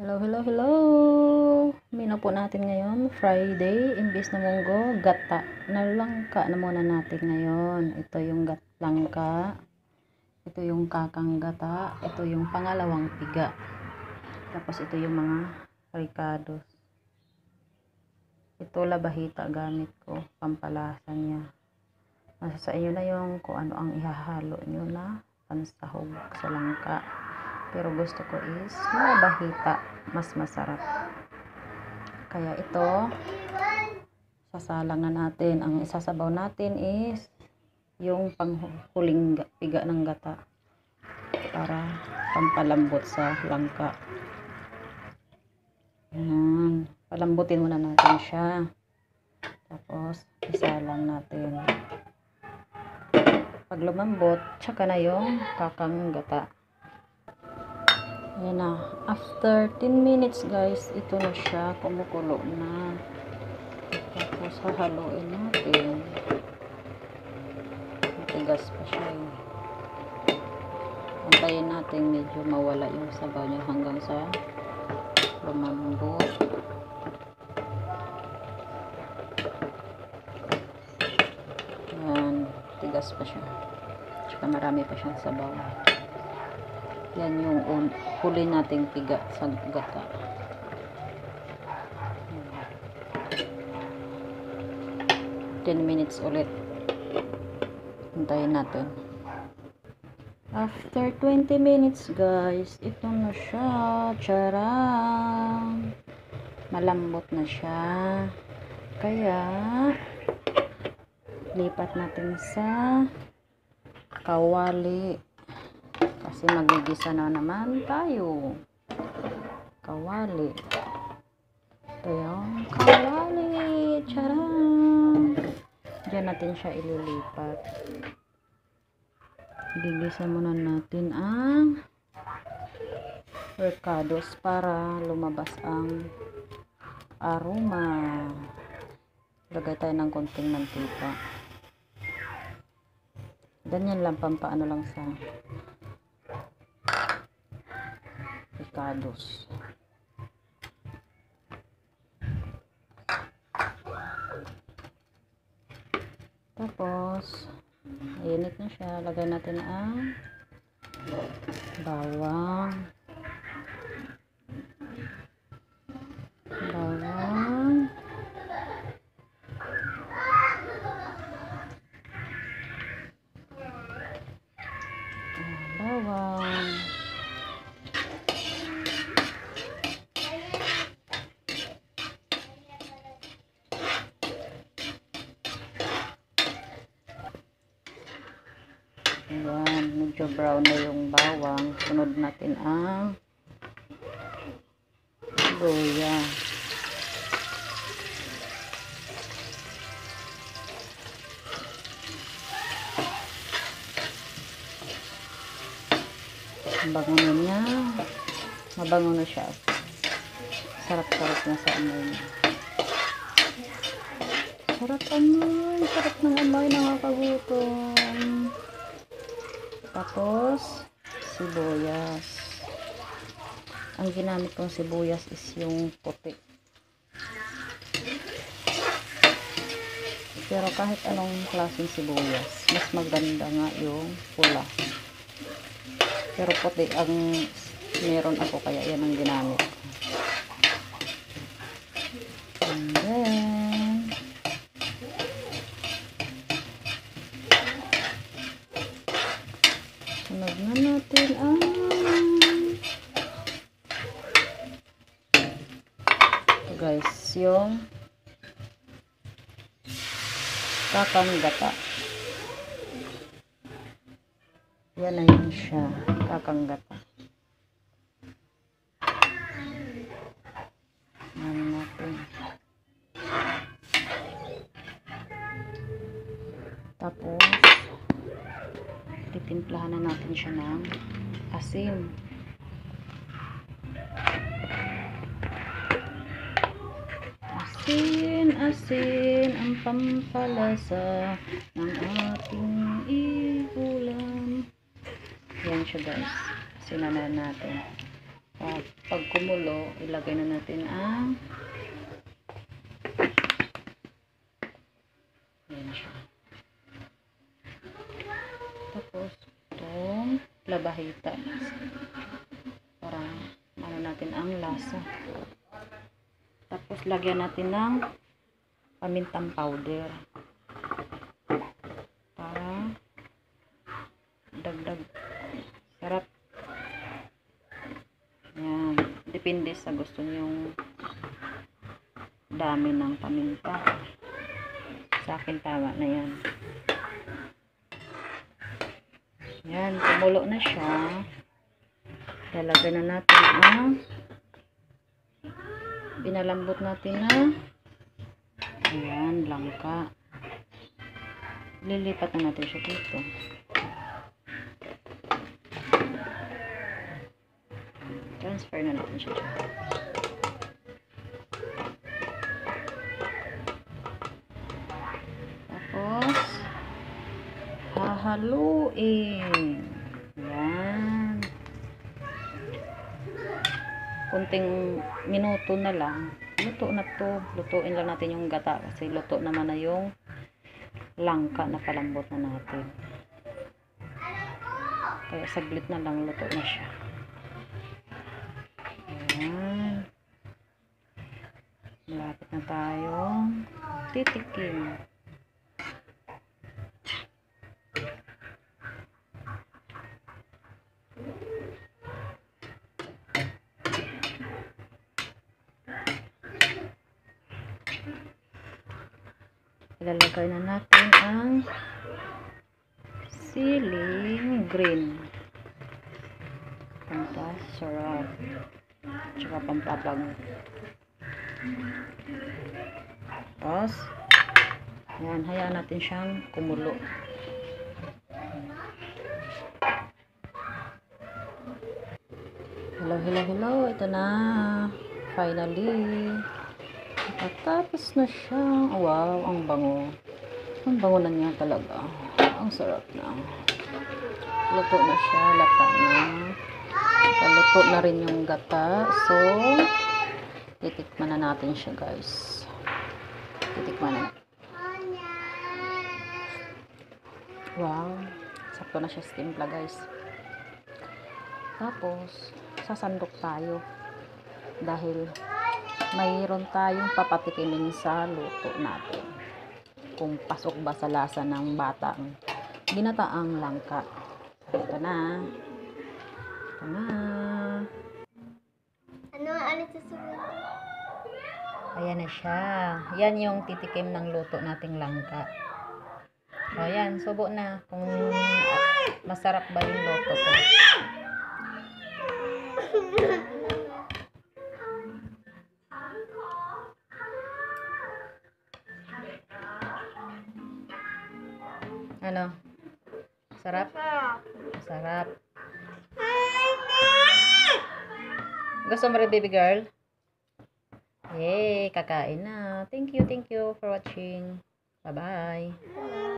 Hello, hello, hello! Menu po natin ngayon, Friday, imbis na munggo, gata. Nalangka na muna natin ngayon. Ito yung langka, ito yung kakang gata, ito yung pangalawang piga. Tapos ito yung mga ricados. Ito labahita gamit ko, pampalasa niya. Nasa sa inyo na yung kung ano ang ihahalo nyo na pansahog sa langka. Pero gusto ko is labahita, mas masarap. Kaya ito, sasalang na natin. Ang isasabaw natin is yung panghuling piga ng gata para pampalambot sa langka. Yan. Palambutin muna natin siya. Tapos, isalang natin. Pag lumambot, tsaka na yung kakang gata. Ayan na. After 10 minutes guys, ito na siya. Kumukulo na. Tapos hahaluin natin. Matigas pa siya eh. Antayin natin medyo mawala yung sabaw niya hanggang sa lumambot. Ayan. Tigas pa siya. Tsaka marami pa siyang sabaw. Yan yung huli nating piga sa gata. Ten minutes ulit. Hintayin natin. After 20 minutes guys, ito na siya. Charang! Malambot na siya. Kaya, lipat natin sa kawali. Kasi magigisa na naman tayo. Kawali. Ito yung kawali. Charang! Diyan natin siya ililipat. Gigisa muna natin ang ricados para lumabas ang aroma. Lagay tayo ng konting mantika. Ganyan lang, pampaano lang sa ricados. Tapos, init na siya. Lagay natin ang bawang. Bawang. Bawang. Ayan, medyo brown na yung bawang. Sunod natin ang luya. Bango na niya. Mabango na siya. Sarap-sarap na sa amoy niya. Sarap amoy. Sarap ng amoy. Nakakagutom. Tapos, sibuyas. Ang ginamit kong sibuyas is yung puti. Pero kahit anong klaseng sibuyas, mas maganda nga yung pula. Pero puti ang meron ako, kaya yan ang ginamit ko. And then, sunod na natin ang ito guys, yung kakang gata. Yan na yun siya, kakang gata. Yan natin. Tapos, titimplahan na natin siya ng asin. Asin ang pampalasa ng ating ulam. Yan siya guys. Asinanan natin. At pag kumulo, ilagay na natin ang ayan siya. Tapos itong labahita para ano natin ang lasa. Tapos lagyan natin ng pamintang powder para dagdag sarap. Yan, depende sa gusto nyong dami ng paminta. Sa akin tama na yan. Yan, kumulo na siya. Lalagay na natin ang pinalambot natin na ayan, langka. Lilipat na natin siya dito. Transfer na natin siya dito. Tapos hahaluin. Yan. Kunting minuto na lang. Luto na to. Lutuin lang natin yung gata kasi luto naman na yung langka na palambot na natin. Kaya saglit na lang luto na siya. Ayan. Malapit na tayong titikim. Ilalagay na natin ang siling green. Pampasarap. Tsaka pampabango. Tapos, yan, hayaan natin siyang kumulo. Hello, hello, hello. Ito na. Finally. Tapos na siya. Wow, ang bango. Ang bango na niya talaga. Ang sarap na. Luto na siya. Lata na. Luto na rin yung gata. So, titikman na natin siya, guys. Titikman na. Wow. Sakto na siya sa timpla, guys. Tapos, sasandok tayo. Dahil mayroon tayong papatikimin sa luto natin. Kung pasok ba sa lasa ng batang ginataang langka. Ito na. Ito na. Ano ulit susunod? Ayan na siya. Yan yung titikim ng luto nating langka. O yan, subo na. Kung masarap ba yung luto ko. Ano? Sarap? Sarap. Gusto mo rin, baby girl? Yay! Kakain na. Thank you for watching. Bye-bye.